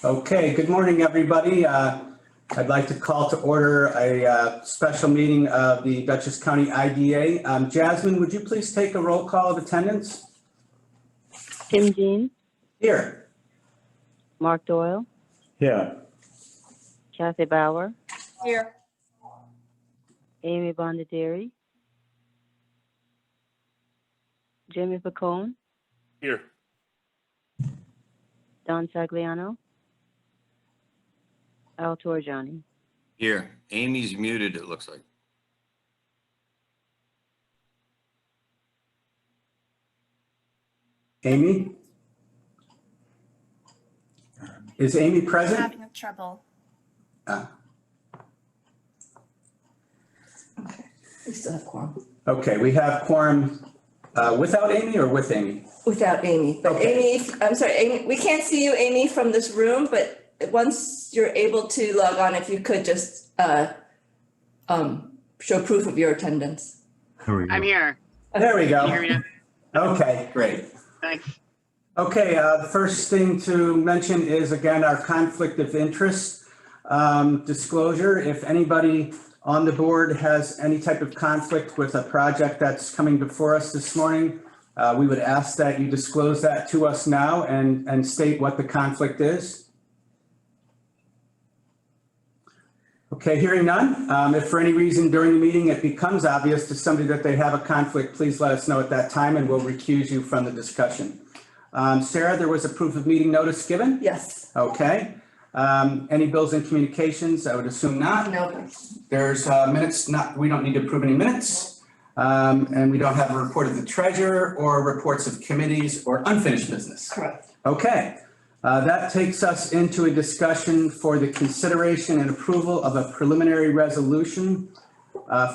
Okay, good morning, everybody. I'd like to call to order a special meeting of the Dutchess County IDA. Jasmine, would you please take a roll call of attendance? Tim Jean, Here. Mark Doyle, Yeah. Kathy Bauer, Here. Amy Bondaderi, Jamie Pacone, Here. Don Sagliano, Al Torjani. Here, Amy's muted, it looks like. Amy? Is Amy I'm present? having trouble. We still have quorum. Okay, we have quorum without Amy or with Amy? Without Amy, but Okay. Amy, I'm sorry, Amy, we can't see you, Amy, from this room, but once you're able to log on, if you could just show proof of your attendance. I'm here. There we Can you hear me go. now? Okay, great. Thanks. Okay, the first thing to mention is, again, our conflict of interest disclosure. If anybody on the board has any type of conflict with a project that's coming before us this morning, we would ask that you disclose that to us now and state what the conflict is. Okay, hearing none. If for any reason during the meeting it becomes obvious to somebody that they have a conflict, please let us know at that time and we'll recuse you from the discussion. Sarah, there was a proof of meeting notice given? Yes. Okay. Any bills and communications? I would assume not. No. There's minutes, we don't need to approve any minutes. And we don't have a report of the treasurer or reports of committees or unfinished business. Correct. Okay. That takes us into a discussion for the consideration and approval of a preliminary resolution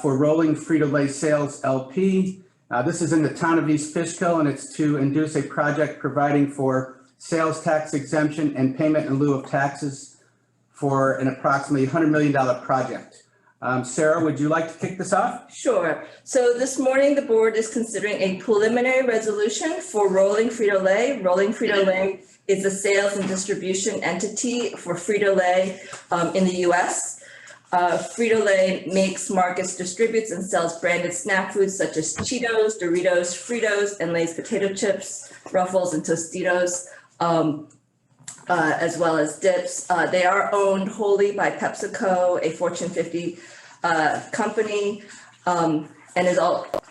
for Rolling Frito-Lay Sales LP. This is in the town of East Fishkill, and it's to induce a project providing for sales tax exemption and payment in lieu of taxes for an approximately $100 million project. Sarah, would you like to kick this off? Sure. So this morning, the board is considering a preliminary resolution for Rolling Frito-Lay. Rolling Frito-Lay is a sales and distribution entity for Frito-Lay in the US. Frito-Lay makes, markets, distributes, and sells branded snack foods such as Cheetos, Doritos, Fritos, and Lay's potato chips, Ruffles, and Tostitos, as well as dips. They are owned wholly by PepsiCo, a Fortune 50 company,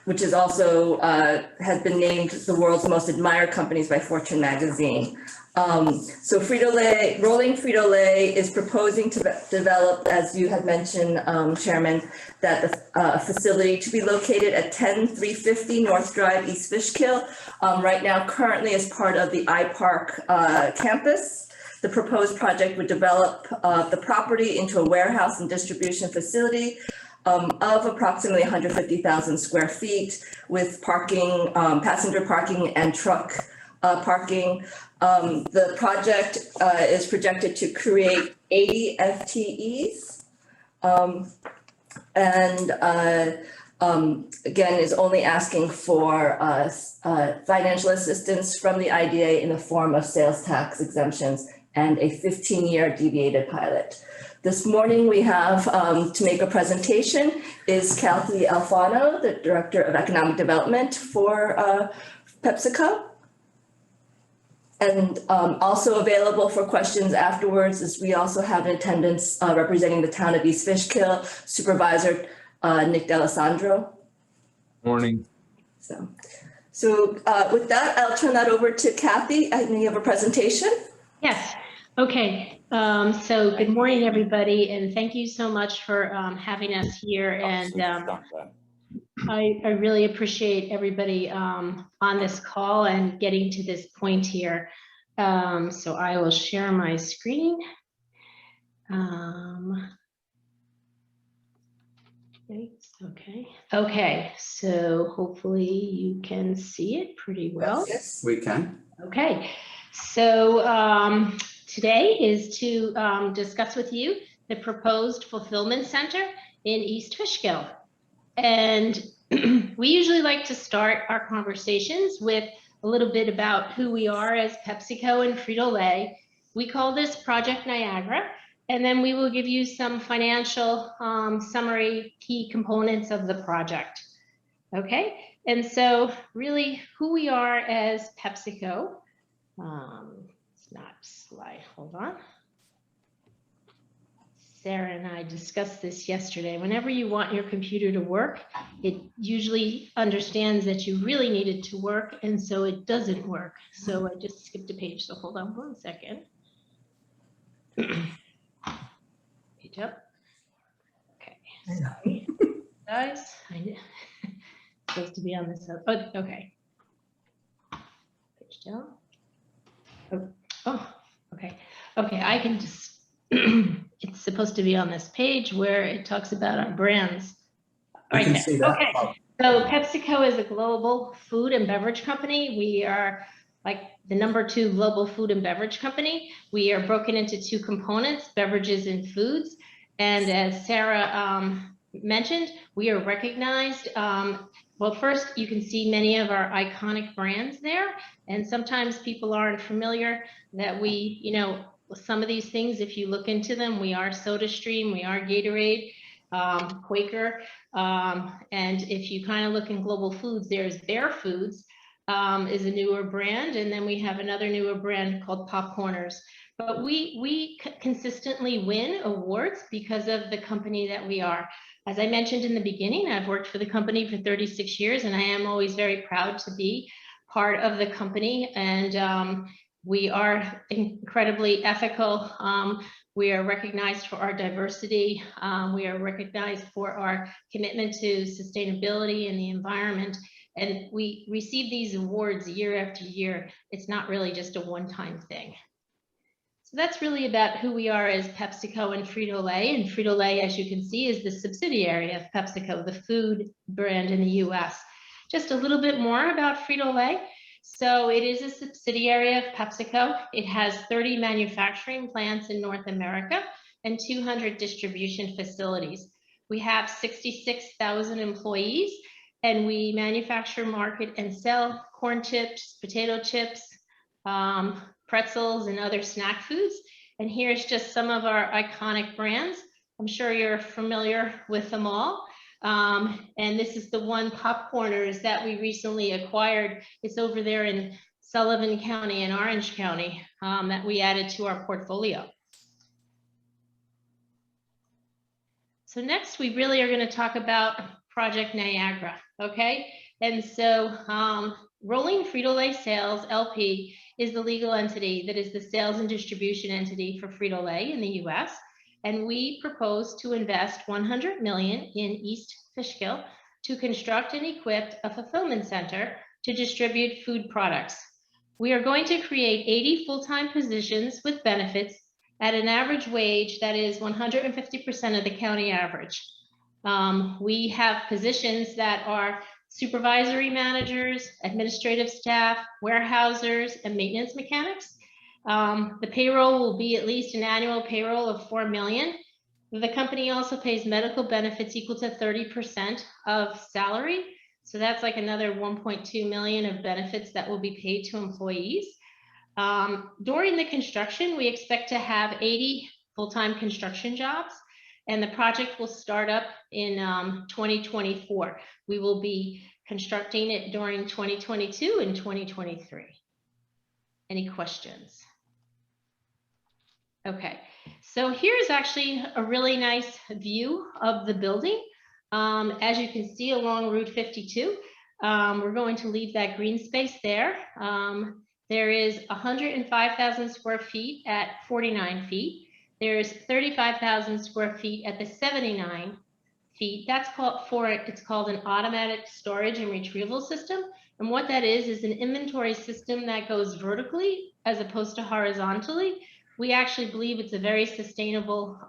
which is also has been named the world's most admired companies by Fortune magazine. So Frito-Lay, Rolling Frito-Lay is proposing to develop, as you had mentioned, Chairman, that the facility to be located at 10350 North Drive, East Fishkill. Right now, currently as part of the iPark campus. The proposed project would develop the property into a warehouse and distribution facility of approximately 150,000 square feet with parking, passenger parking and truck parking. The project is projected to create 80 FTEs again, is only asking for financial assistance from the IDA in the form of sales tax exemptions and a 15-year deviated pilot. This morning we have to make a presentation is Kathy Alfano, the Director of Economic Development for PepsiCo. And also available for questions afterwards is we also have in attendance representing the town of East Fishkill, Supervisor Nick D'Alessandro. Morning. So with that, I'll turn that over to Kathy. I think you have a presentation. Yes. Okay. So good morning, everybody, and thank you so much for having us here. And I really appreciate everybody on this call and getting to this point here. So I will share my screen. Okay. So hopefully you can see it pretty well. Yes, we can. Okay. So today is to discuss with you the proposed fulfillment center in East Fishkill. And we usually like to start our conversations with a little bit about who we are as PepsiCo and Frito-Lay, We call this Project Niagara, and then we will give you some financial summary key components of the project. Okay, and so really who we are as PepsiCo. It's not slide, hold on. Sarah and I discussed this yesterday. Whenever you want your computer to work, it usually understands that you really need it to work, and so it doesn't work. So I just skipped a page, so hold on 1 second. Page up. Okay, sorry. Guys, I supposed to be on this. Oh, okay. Page down. Oh, okay. Okay, I can just, it's supposed to be on this page where it talks about our brands. I can Right see there. that. Okay, so PepsiCo is a global food and beverage company. We are like the #2 global food and beverage company. We are broken into 2 components, beverages and foods. And as Sarah mentioned, we are recognized. Well, first, you can see many of our iconic brands there. And sometimes people aren't familiar that we, you know, some of these things, if you look into them, we are SodaStream, we are Gatorade, Quaker. And if you kind of look in global foods, there's Bear Foods is a newer brand. And then we have another newer brand called Popcorners. But we consistently win awards because of the company that we are. As I mentioned in the beginning, I've worked for the company for 36 years, and I am always very proud to be part of the company. And we are incredibly ethical. We are recognized for our diversity. We are recognized for our commitment to sustainability and the environment. And we receive these awards year after year. It's not really just a one-time thing. So that's really about who we are as PepsiCo and Frito-Lay. And Frito-Lay, as you can see, is the subsidiary of PepsiCo, the food brand in the US. Just a little bit more about Frito-Lay. So it is a subsidiary of PepsiCo. It has 30 manufacturing plants in North America and 200 distribution facilities. We have 66,000 employees, and we manufacture, market, and sell corn chips, potato chips, pretzels, and other snack foods. And here's just some of our iconic brands. I'm sure you're familiar with them all. And this is the one, Popcorners, that we recently acquired. It's over there in Sullivan County and Orange County that we added to our portfolio. So next, we really are going to talk about Project Niagara, okay? And so Rolling Frito-Lay Sales LP is the legal entity that is the sales and distribution entity for Frito-Lay in the US. And we propose to invest $100 million in East Fishkill to construct and equip a fulfillment center to distribute food products. We are going to create 80 full-time positions with benefits at an average wage that is 150% of the county average. We have positions that are supervisory managers, administrative staff, warehousers, and maintenance mechanics. The payroll will be at least an annual payroll of $4 million. The company also pays medical benefits equal to 30% of salary. So that's like another $1.2 million of benefits that will be paid to employees. During the construction, we expect to have 80 full-time construction jobs, and the project will start up in 2024. We will be constructing it during 2022 and 2023. Any questions? Okay, so here's actually a really nice view of the building. As you can see along Route 52, we're going to leave that green space there. There is 105,000 square feet at 49 feet. There's 35,000 square feet at the 79 feet. That's it's called an automatic storage and retrieval system. And what that is an inventory system that goes vertically as opposed to horizontally. We actually believe it's a very sustainable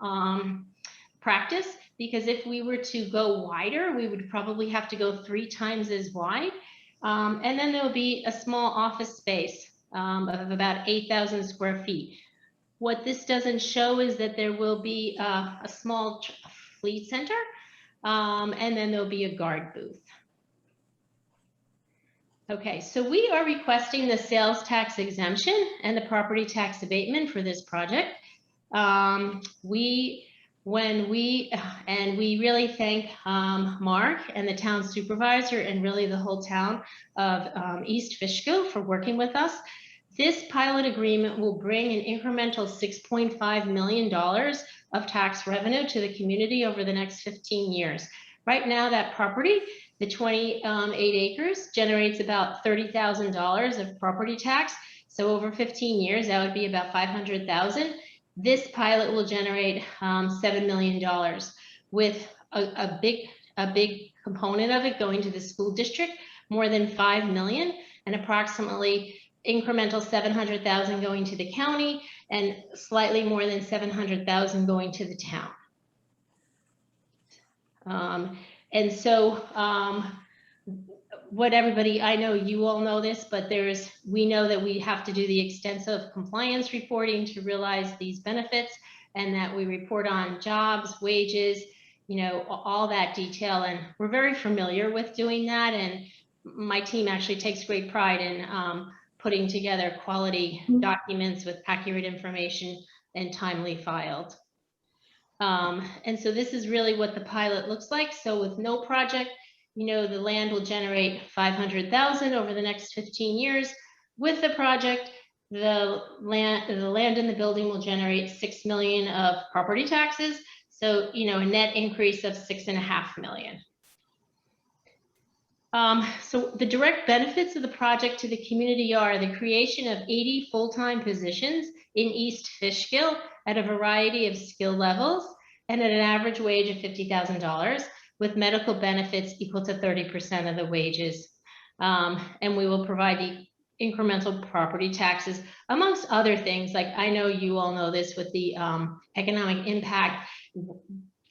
practice, because if we were to go wider, we would probably have to go 3 times as wide. And then there'll be a small office space of about 8,000 square feet. What this doesn't show is that there will be a small fleet center, and then there'll be a guard booth. Okay, so we are requesting the sales tax exemption and the property tax abatement for this project. We really thank Mark and the town supervisor and really the whole town of East Fishkill for working with us. This pilot agreement will bring an incremental $6.5 million of tax revenue to the community over the next 15 years. Right now, that property, the 28 acres, generates about $30,000 of property tax. So over 15 years, that would be about $500,000. This pilot will generate $7 million, with a big component of it going to the school district, more than $5 million, and approximately incremental $700,000 going to the county, and slightly more than $700,000 going to the town. And so what everybody, I know you all know this, but we know that we have to do the extensive compliance reporting to realize these benefits, and that we report on jobs, wages, you know, all that detail. And we're very familiar with doing that. And my team actually takes great pride in putting together quality documents with accurate information and timely filed. And so this is really what the pilot looks like. So with no project, you know, the land will generate $500,000 over the next 15 years. With the project, the land in the building will generate $6 million of property taxes. So, you know, a net increase of $6.5 million. So the direct benefits of the project to the community are the creation of 80 full-time positions in East Fishkill at a variety of skill levels and at an average wage of $50,000, with medical benefits equal to 30% of the wages. And we will provide the incremental property taxes, amongst other things. Like, I know you all know this with the economic impact,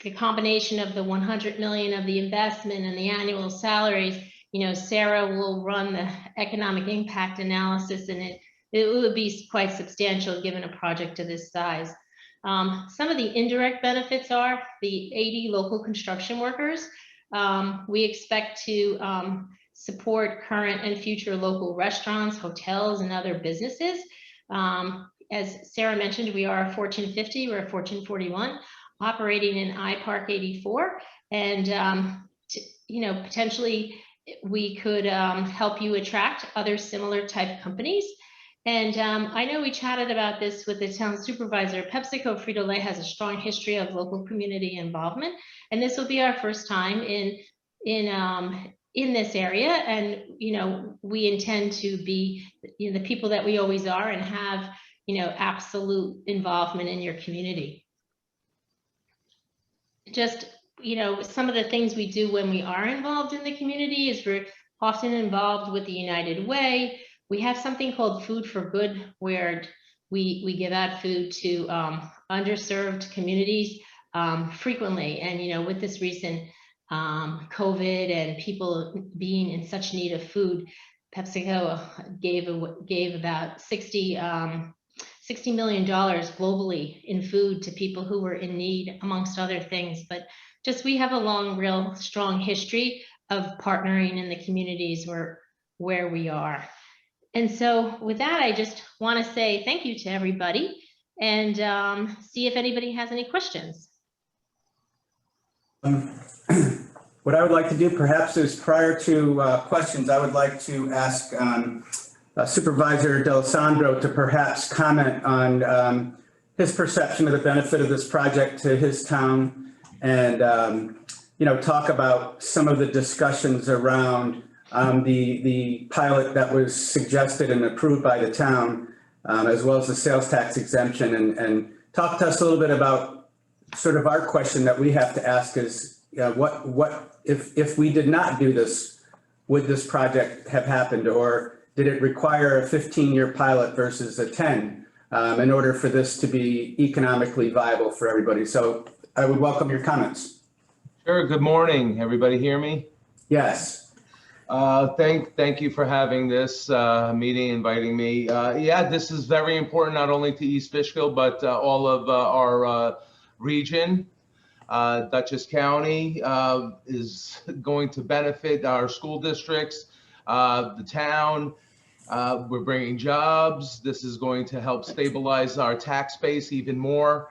the combination of the 100 million of the investment and the annual salaries. You know, Sarah will run the economic impact analysis, and it would be quite substantial given a project of this size. Some of the indirect benefits are the 80 local construction workers. We expect to support current and future local restaurants, hotels, and other businesses. As Sarah mentioned, we are a Fortune 50, we're a Fortune 41, operating in iPark 84. And, you know, potentially we could help you attract other similar type companies. And I know we chatted about this with the town supervisor. PepsiCo Frito-Lay has a strong history of local community involvement, and this will be our first time in this area. And you know, we intend to be, you know, the people that we always are, and have, you know, absolute involvement in your community. Just, you know, some of the things we do when we are involved in the community is we're often involved with the United Way. We have something called Food for Good, where we give out food to underserved communities frequently. And, you know, with this recent COVID and people being in such need of food, PepsiCo gave about $60 million globally in food to people who were in need, amongst other things. But just, we have a long, real strong history of partnering in the communities where we are. And so with that, I just want to say thank you to everybody, and see if anybody has any questions. What I would like to do perhaps is, prior to questions, I would like to ask Supervisor D'Alessandro to perhaps comment on his perception of the benefit of this project to his town, and you know, talk about some of the discussions around the pilot that was suggested and approved by the town, as well as the sales tax exemption, and talk to us a little bit about sort of our question that we have to ask is, what if we did not do this, would this project have happened, or did it require a 15-year pilot versus a 10 in order for this to be economically viable for everybody? So I would welcome your comments. Sure. Good morning. Everybody hear me? Yes. Thank you for having this meeting, inviting me. Yeah, this is very important, not only to East Fishkill, but all of our region. Dutchess County is going to benefit our school districts. the town. We're bringing jobs. This is going to help stabilize our tax base even more.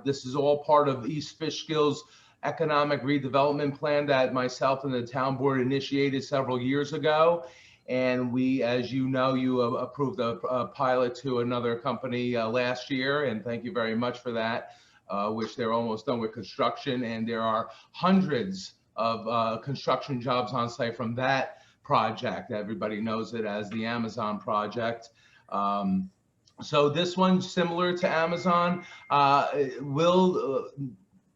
This is all part of East Fishkill's economic redevelopment plan that myself and the town board initiated several years ago. And we, as you know, you approved a pilot to another company last year, and thank you very much for that, which they're almost done with construction. And there are hundreds of construction jobs on site from that project. Everybody knows it as the Amazon project. So this one, similar to Amazon, will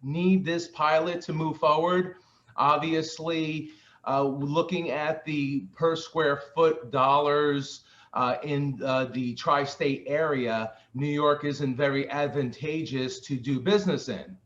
need this pilot to move forward. Obviously, looking at the per square foot dollars in the tri-state area, New York isn't very advantageous to do business in.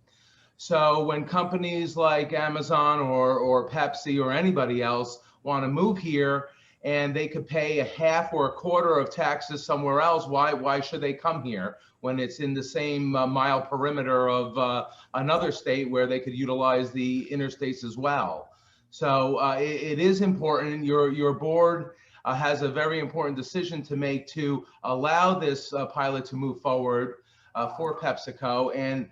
So when companies like Amazon or Pepsi or anybody else want to move here and they could pay a half or a quarter of taxes somewhere else, why should they come here when it's in the same mile perimeter of another state where they could utilize the interstates as well? So it is important. Your board has a very important decision to make to allow this pilot to move forward for PepsiCo, and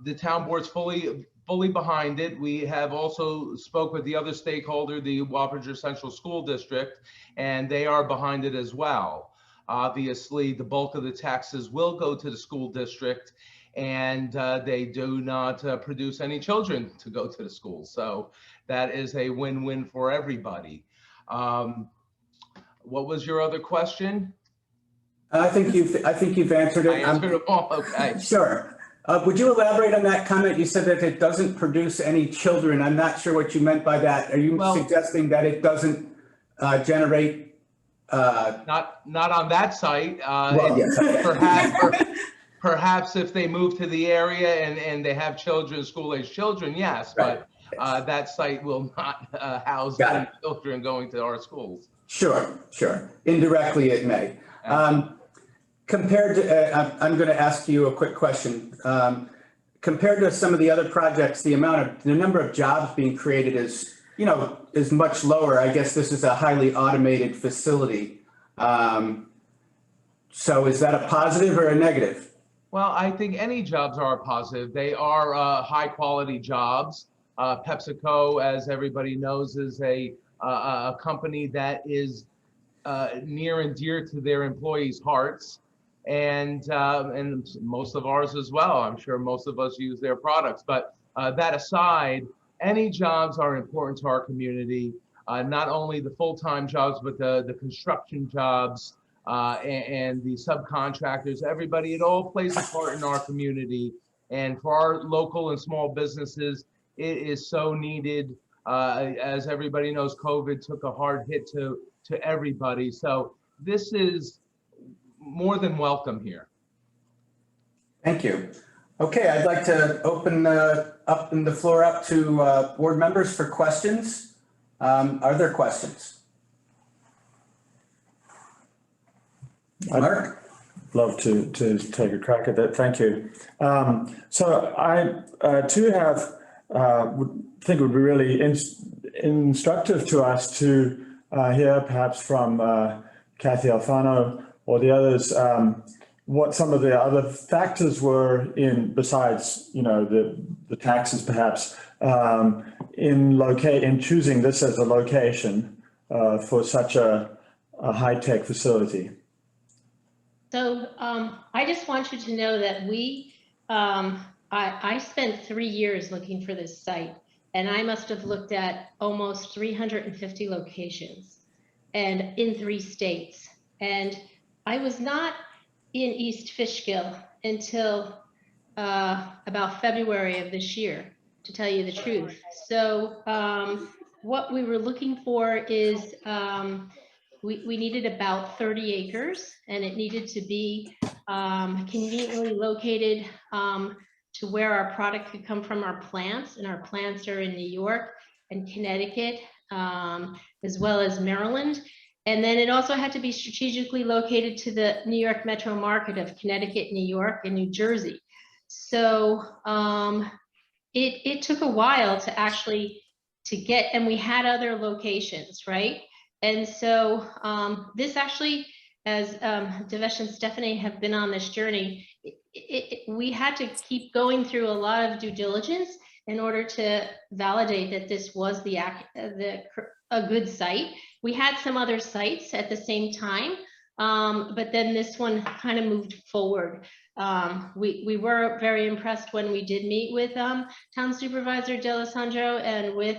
the town board's fully behind it. We have also spoke with the other stakeholder, the Wappinger Central School District, and they are behind it as well. Obviously, the bulk of the taxes will go to the school district, and they do not produce any children to go to the school. So that is a win-win for everybody. What was your other question? I think you've answered it. I answered it all. Okay. Sure. Would you elaborate on that comment? You said that it doesn't produce any children. I'm not sure what you meant by that. Are you suggesting that it doesn't generate? Not on that site. Well, yes. Perhaps if they move to the area and they have children, school-age children, yes, Right. But that site will not house any children going to our schools. Sure. Indirectly, it may. Compared to, I'm going to ask you a quick question. Compared to some of the other projects, the number of jobs being created is much lower. I guess this is a highly automated facility. So is that a positive or a negative? Well, I think any jobs are a positive. They are high quality jobs. PepsiCo, as everybody knows, is a company that is near and dear to their employees' hearts. And most of ours as well. I'm sure most of us use their products. But that aside, any jobs are important to our community. Not only the full-time jobs, but the construction jobs and the subcontractors. Everybody, it all plays a part in our community. And for our local and small businesses, it is so needed. As everybody knows, COVID took a hard hit to everybody. So this is more than welcome here. Thank you. Okay, I'd like to open the floor up to board members for questions. Are there questions? Mark? Love to take a crack at that. Thank you. So I too would think it would be really instructive to us to hear perhaps from Kathy Alfano or the others what some of the other factors were besides the taxes perhaps in choosing this as a location for such a high-tech facility. So I just want you to know that I spent 3 years looking for this site, and I must have looked at almost 350 locations and in 3 states. And I was not in East Fishkill until about February of this year, to tell you the truth. So what we were looking for is we needed about 30 acres, and it needed to be conveniently located to where our product could come from our plants, and our plants are in New York and Connecticut, as well as Maryland. And then it also had to be strategically located to the New York metro market of Connecticut, New York, and New Jersey. So it took a while to get, and we had other locations, right? And so this actually, as Devesh and Stephanie have been on this journey, we had to keep going through a lot of due diligence in order to validate that this was a good site. We had some other sites at the same time, but then this one kind of moved forward. We were very impressed when we did meet with Town Supervisor D'Alessandro and with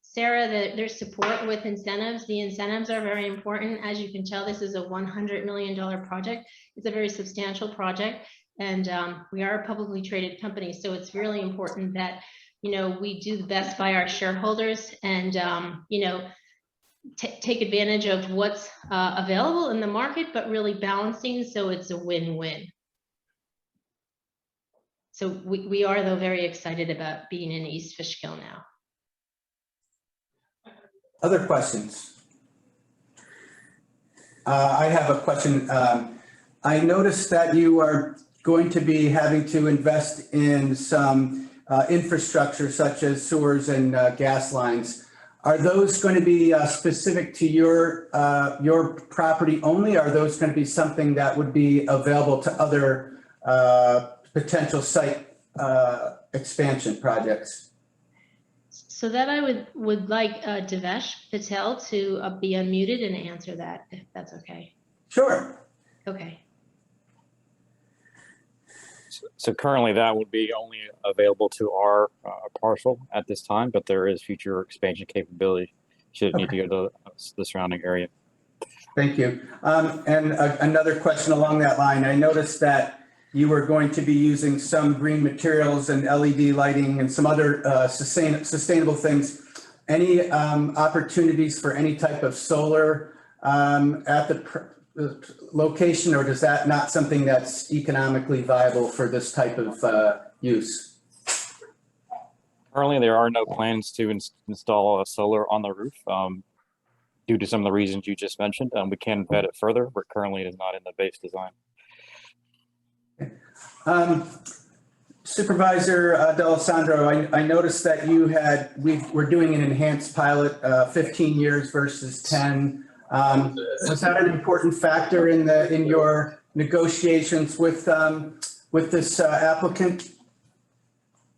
Sarah, their support with incentives. The incentives are very important. As you can tell, this is a $100 million project. It's a very substantial project, and we are a publicly traded company, so it's really important that, you know, we do the best by our shareholders and, you know, take advantage of what's available in the market, but really balancing so it's a win-win. So we are, though, very excited about being in East Fishkill now. Other questions? I have a question. I noticed that you are going to be having to invest in some infrastructure such as sewers and gas lines. Are those going to be specific to your property only? Or are those going to be something that would be available to other potential site expansion projects? So that I would like Devesh Patel to be unmuted and answer that, if that's okay. Sure. Okay. So currently that would be only available to our parcel at this time, but there is future expansion capability should it need to go to the surrounding area. Thank you. And another question along that line. I noticed that you were going to be using some green materials and LED lighting and some other sustainable things. Any opportunities for any type of solar at the location, or is that not something that's economically viable for this type of use? Currently, there are no plans to install a solar on the roof due to some of the reasons you just mentioned. We can vet it further, but currently it is not in the base design. Supervisor D'Alessandro, I noticed that we're doing an enhanced pilot, 15 years versus 10. Was that an important factor in your negotiations with this applicant?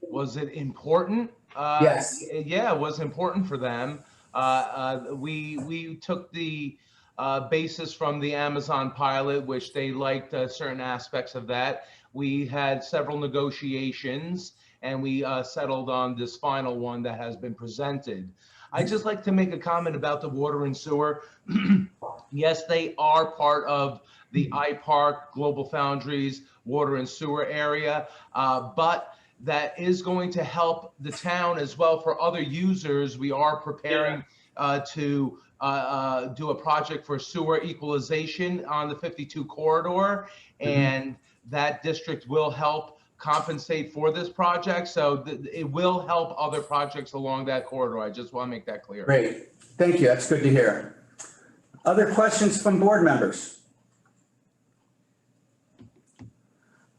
Was it important? Yes. Yeah, it was important for them. We took the basis from the Amazon pilot, which they liked certain aspects of that. We had several negotiations and we settled on this final one that has been presented. I'd just like to make a comment about the water and sewer. Yes, they are part of the iPark Global Foundries water and sewer area, but that is going to help the town as well for other users. We are preparing to do a project for sewer equalization on the 52 corridor, and that district will help compensate for this project. So it will help other projects along that corridor. I just want to make that clear. Great. Thank you. That's good to hear. Other questions from board members?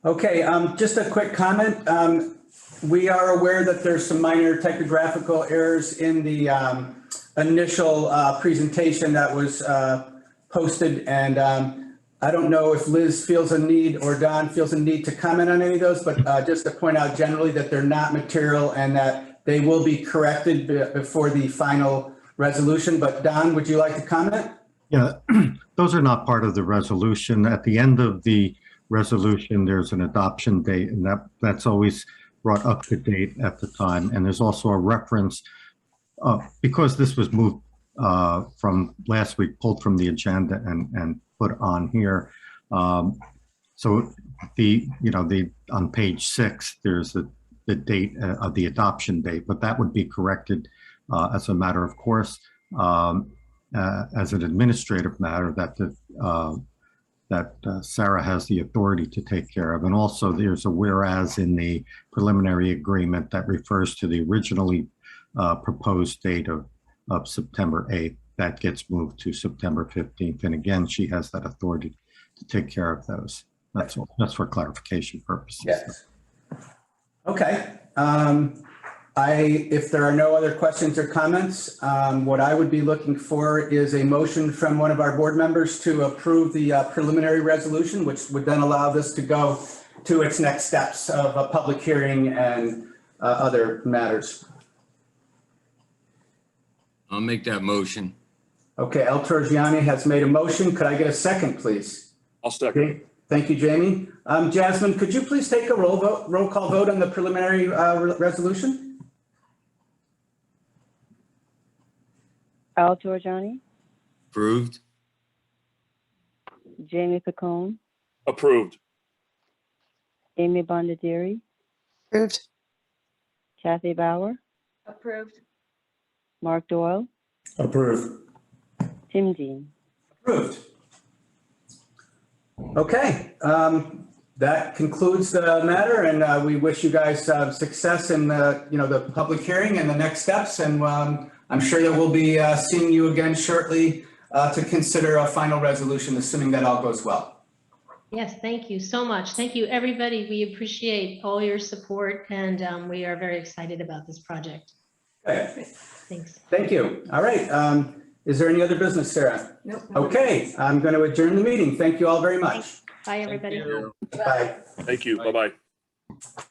Okay, just a quick comment. We are aware that there's some minor typographical errors in the initial presentation that was posted, and I don't know if Liz feels a need or Don feels a need to comment on any of those, but just to point out generally that they're not material and that they will be corrected before the final resolution. But Don, would you like to comment? Yeah, those are not part of the resolution. At the end of the resolution, there's an adoption date, and that's always brought up to date at the time. And there's also a reference, because this was moved from last week, pulled from the agenda and put on here. So on page 6, there's the date of the adoption date, but that would be corrected as a matter of course, as an administrative matter that Sarah has the authority to take care of. And also there's a whereas in the preliminary agreement that refers to the originally proposed date of September 8th. That gets moved to September 15th. And again, she has that authority to take care of those. That's for clarification purposes. Yes. Okay. If there are no other questions or comments, what I would be looking for is a motion from one of our board members to approve the preliminary resolution, which would then allow this to go to its next steps of a public hearing and other matters. I'll make that motion. Okay, El Torgiani has made a motion. Could I get a second, please? I'll second. Thank you, Jamie. Jasmine, could you please take a roll call vote on the preliminary resolution? Al Torjani, Approved? Jamie Picone, Approved. Amy Bondieri, Approved. Kathy Bauer, Approved. Mark Doyle, Approved. Tim Dean. Approved. Okay, that concludes the matter, and we wish you guys success in the public hearing and the next steps. And I'm sure that we'll be seeing you again shortly to consider a final resolution, assuming that all goes well. Yes, thank you so much. Thank you, everybody. We appreciate all your support, and we are very excited about this project. Okay. Thanks. Thank you. All right. Is there any other business, Sarah? Nope. Okay, I'm going to adjourn the meeting. Thank you all very much. Bye, everybody. Thank you. Bye. Thank you. Bye-bye.